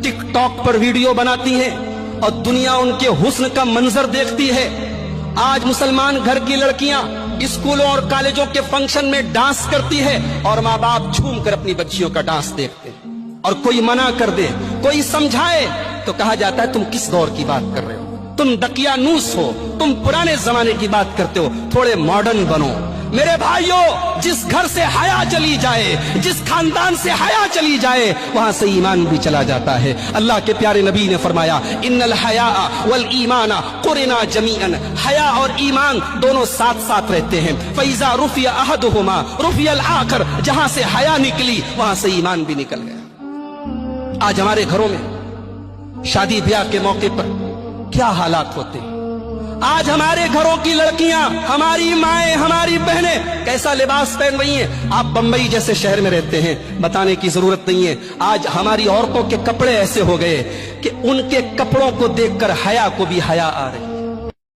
Tick tock पर video बनाती हैं और दुनिया उनके हुस्न का मंजर देखती है। आज मुसलमान घर की लड़कियां स्कूलों और कॉलेजों के फंक्शन में डांस करती है और माँ बाप झूम कर अपनी बच्चियों का डांस देखते हैं। और कोई मना कर दे, कोई समझाए तो कहा जाता है तुम किस दौर की बात कर रहे हो, तुम दकियानूस हो, तुम पुराने जमाने की बात करते हो, थोड़े मॉडर्न बनो। मेरे भाइयों, जिस घर से हया चली जाए, जिस खानदान से हया चली जाए, वहां से ईमान भी चला जाता है। अल्लाह के प्यारे नबी ने फरमाया, इन्नल हया वल ईमाना कुरिना जमीअन, हया और ईमान दोनों साथ साथ रहते हैं। फैजा रुफिया अहदुहुमा रुफियल आखर, जहां से हया निकली वहां से ईमान भी निकल गया। आज हमारे घरों में शादी ब्याह के मौके पर क्या हालात होते हैं। आज हमारे घरों की लड़कियां, हमारी माएं, हमारी बहनें कैसा लिबास पहन रही हैं। आप बंबई जैसे शहर में रहते हैं, बताने की जरूरत नहीं है। आज हमारी औरतों के कपड़े ऐसे हो गए कि उनके कपड़ों को देखकर हया को भी हया आ रही।